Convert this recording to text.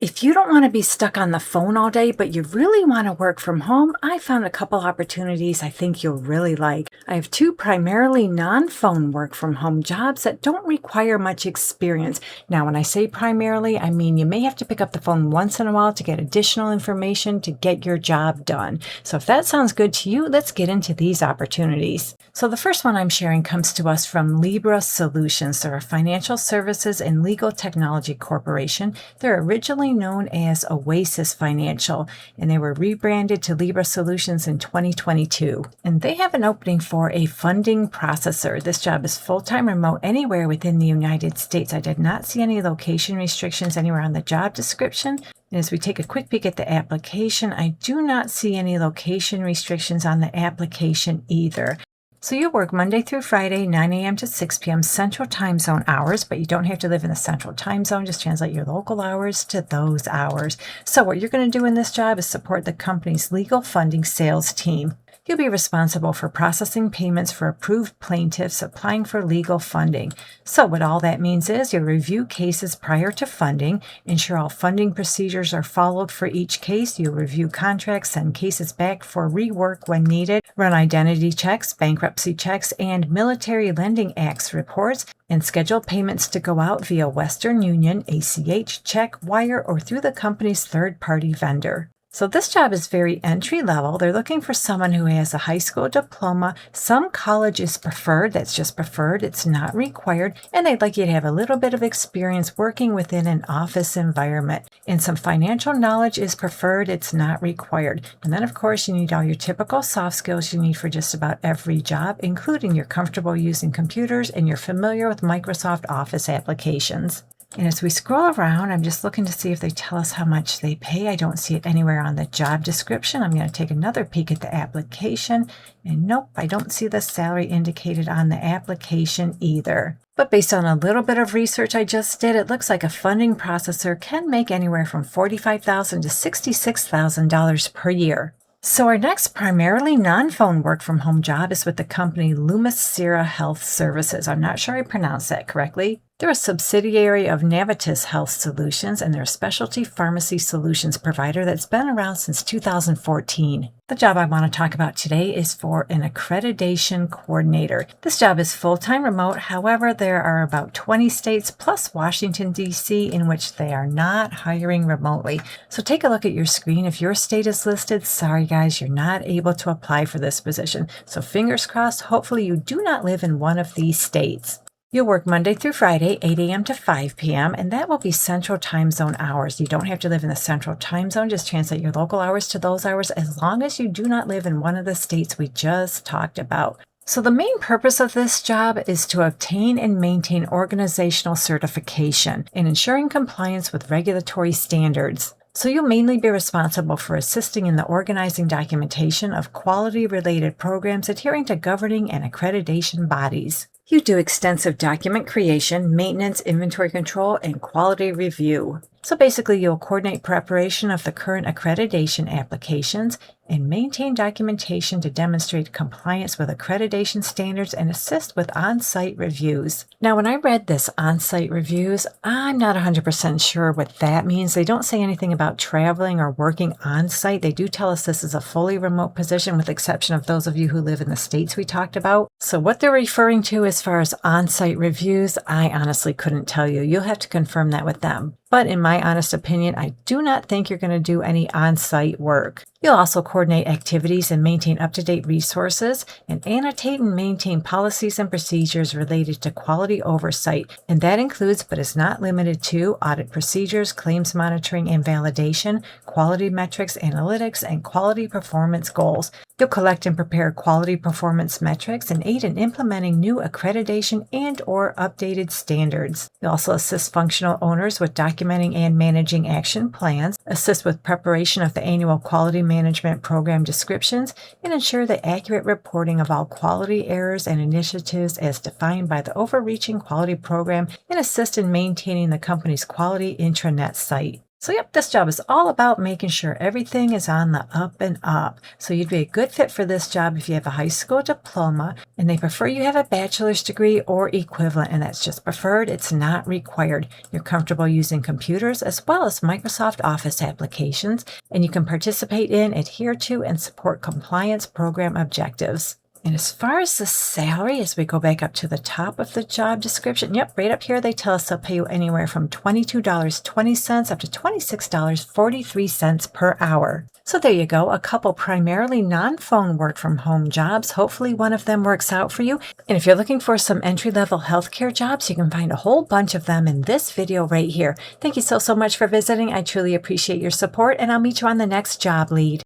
If you don't want to be stuck on the phone all day, but you really want to work from home, I found a couple opportunities I think you'll really like. I have two primarily non-phone work from home jobs that don't require much experience. Now, when I say primarily, I mean you may have to pick up the phone once in a while to get additional information to get your job done. So if that sounds good to you, let's get into these opportunities. So the first one I'm sharing comes to us from Libra Solutions. They're a financial services and legal technology corporation. They're originally known as Oasis Financial, and they were rebranded to Libra Solutions in 2022. And they have an opening for a funding processor. This job is full-time remote anywhere within the United States. I did not see any location restrictions anywhere on the job description. And as we take a quick peek at the application, I do not see any location restrictions on the application either. So you work Monday through Friday, 9 a.m. to 6 p.m. Central Time Zone hours, but you don't have to live in the Central Time Zone. Just translate your local hours to those hours. So what you're going to do in this job is support the company's legal funding sales team. You'll be responsible for processing payments for approved plaintiffs applying for legal funding. So what all that means is you'll review cases prior to funding, ensure all funding procedures are followed for each case. You'll review contracts, send cases back for rework when needed, run identity checks, bankruptcy checks, and Military Lending Acts reports, and schedule payments to go out via Western Union, ACH, check, wire, or through the company's third-party vendor. So this job is very entry level. They're looking for someone who has a high school diploma. Some college is preferred. That's just preferred. It's not required. And they'd like you to have a little bit of experience working within an office environment. And some financial knowledge is preferred. It's not required. And then, of course, you need all your typical soft skills you need for just about every job, including you're comfortable using computers and you're familiar with Microsoft Office applications. And as we scroll around, I'm just looking to see if they tell us how much they pay. I don't see it anywhere on the job description. I'm going to take another peek at the application. And nope, I don't see the salary indicated on the application either. But based on a little bit of research I just did, it looks like a funding processor can make anywhere from $45,000 to $66,000 per year. So our next primarily non-phone work from home job is with the company Lumicera Health Services. I'm not sure I pronounced that correctly. They're a subsidiary of Navitus Health Solutions, and they're a specialty pharmacy solutions provider that's been around since 2014. The job I want to talk about today is for an accreditation coordinator. This job is full-time remote. However, there are about 20 states plus Washington, D.C. in which they are not hiring remotely. So take a look at your screen. If your state is listed, sorry guys, you're not able to apply for this position. So fingers crossed, hopefully you do not live in one of these states. You'll work Monday through Friday, 8 a.m. to 5 p.m., and that will be Central Time Zone hours. You don't have to live in the Central Time Zone. Just translate your local hours to those hours as long as you do not live in one of the states we just talked about. So the main purpose of this job is to obtain and maintain organizational certification and ensuring compliance with regulatory standards. So you'll mainly be responsible for assisting in the organizing documentation of quality-related programs adhering to governing and accreditation bodies. You do extensive document creation, maintenance, inventory control, and quality review. So basically, you'll coordinate preparation of the current accreditation applications and maintain documentation to demonstrate compliance with accreditation standards and assist with on-site reviews. Now, when I read this on-site reviews, I'm not 100% sure what that means. They don't say anything about traveling or working on-site. They do tell us this is a fully remote position with the exception of those of you who live in the states we talked about. So what they're referring to as far as on-site reviews, I honestly couldn't tell you. You'll have to confirm that with them. But in my honest opinion, I do not think you're going to do any on-site work. You'll also coordinate activities and maintain up-to-date resources and annotate and maintain policies and procedures related to quality oversight. And that includes, but is not limited to, audit procedures, claims monitoring and validation, quality metrics, analytics, and quality performance goals. You'll collect and prepare quality performance metrics and aid in implementing new accreditation and/or updated standards. You'll also assist functional owners with documenting and managing action plans, assist with preparation of the annual quality management program descriptions, and ensure the accurate reporting of all quality errors and initiatives as defined by the overreaching quality program, and assist in maintaining the company's quality intranet site. So, yep, this job is all about making sure everything is on the up and up. So, you'd be a good fit for this job if you have a high school diploma, and they prefer you have a bachelor's degree or equivalent, and that's just preferred. It's not required. You're comfortable using computers as well as Microsoft Office applications, and you can participate in, adhere to, and support compliance program objectives. And as far as the salary, as we go back up to the top of the job description, yep, right up here, they tell us they'll pay you anywhere from $22.20 up to $26.43 per hour. So there you go, a couple primarily non-phone work from home jobs. Hopefully one of them works out for you. And if you're looking for some entry-level healthcare jobs, you can find a whole bunch of them in this video right here. Thank you so much for visiting. I truly appreciate your support, and I'll meet you on the next job lead.